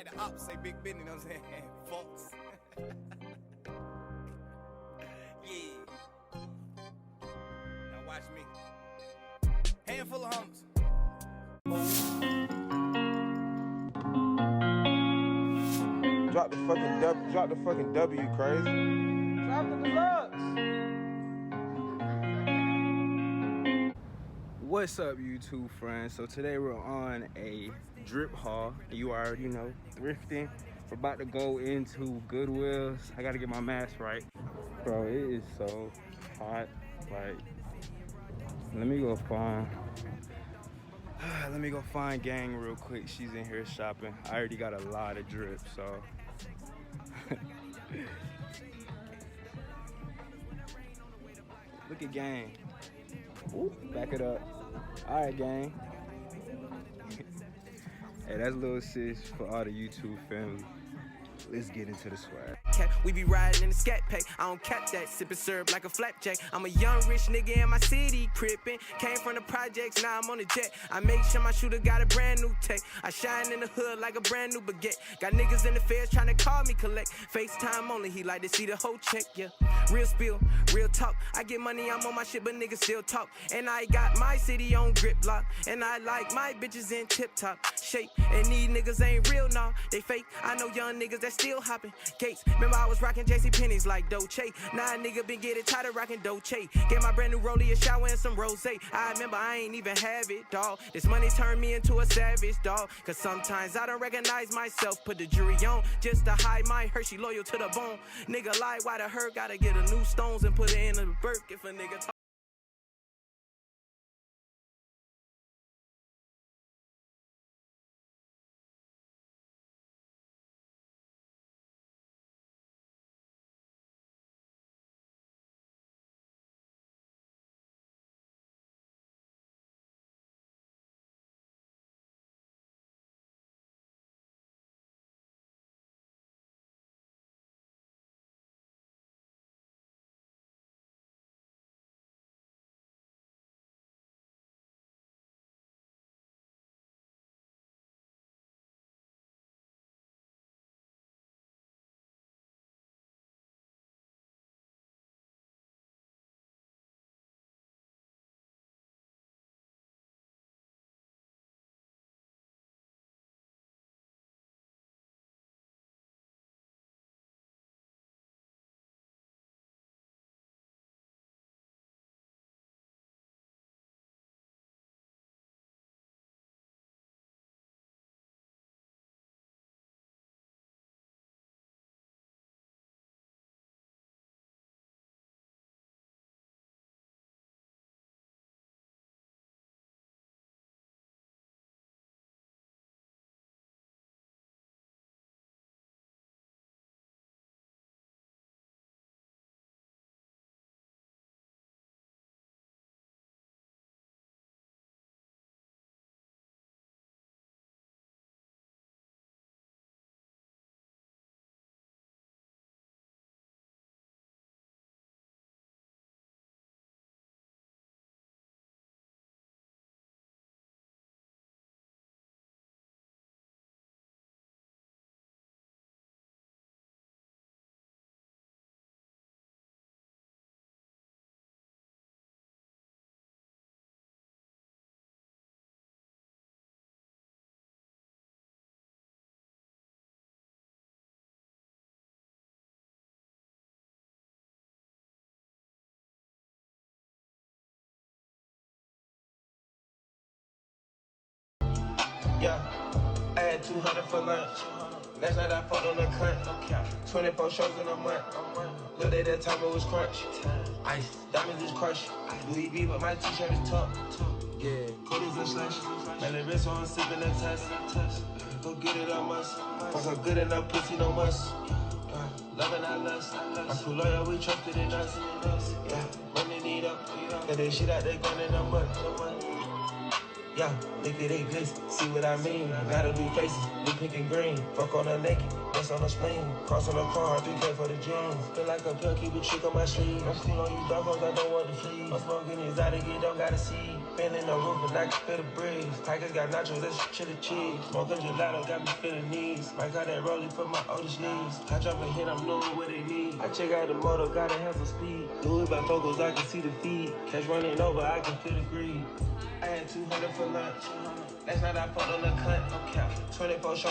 Like the ops say big business, you know what I'm saying? Folks. Yeah. Now watch me. Handful of humps. Drop the fucking W, crazy. Drop the deluxe. What's up, YouTube friends? So today we're on a drip haul. You already know, thrifting. We're about to go into Goodwill's. I gotta get my mask right. Bro, it is so hot. Like, let me go find gang real quick. She's in here shopping. I already got a lot of drip, so. Look at gang. Ooh, back it up. All right, gang. Hey, that's little sis for all the YouTube family. Let's get into the swag. We be riding in the scat pack. I don't cap that, sipping syrup like a flapjack. I'm a young rich nigga in my city, crippin'. Came from the projects, now I'm on the jet. I make sure my shooter got a brand new tech. I shine in the hood like a brand new baguette. Got niggas in the feds trying to call me collect. FaceTime only, he like to see the whole check, yeah. Real spill, real talk. I get money, I'm on my shit, but niggas still talk. And I got my city on grip lock. And I like my bitches in tip top shape. And these niggas ain't real, nah, they fake. I know young niggas that still hopping gates. Remember I was rocking JC Penney's like Dolce. Now a nigga been getting tired of rocking Dolce. Get my brand new rollie, a shower and some rose. I remember I ain't even have it, dawg. This money turned me into a savage, dawg. Cause sometimes I don't recognize myself. Put the jury on just to hide my Hershey, loyal to the bone. Nigga lie, why the hurt? Gotta get a new stones and put it in a Burke if a nigga talk. Yeah, I had 200 for lunch. Last night I fucked on the cunt. 24 shows in a month. Looked at that time, it was crunch. Ice, diamonds is crushed. Louis V, but my t-shirt is tough. Yeah, cooties and slush. Man, the wrist on sipping a test. Go get it, I must. Fuck a good enough pussy, no must. Loving I lust. I'm too loyal, we trusted in us. Yeah, running it up. Got that shit out there going in a month. Yeah, liquidate this, see what I mean? Gotta do faces, blue, pink, and green. Fuck on her naked. That's on the spleen. Cross on the car, 3K for the jeans. Feel like a pill, keep a chick on my sleeve. I'm cool on you doggos, I don't want to flee. I'm smoking exotic, you don't gotta see. Been in the roof and I can feel the breeze. Tigers got nachos, that's chili cheese. Smoking gelato, got me feeling knees. Mike got that rollie for my oldest knees. I drop a hit, I'm knowing what they need. I check out the motor, gotta have some speed. Louis by Focus, I can see the feed. Cash running over, I can feel the greed. I had 200 for lunch. Last night I put on the cunt. 24 show.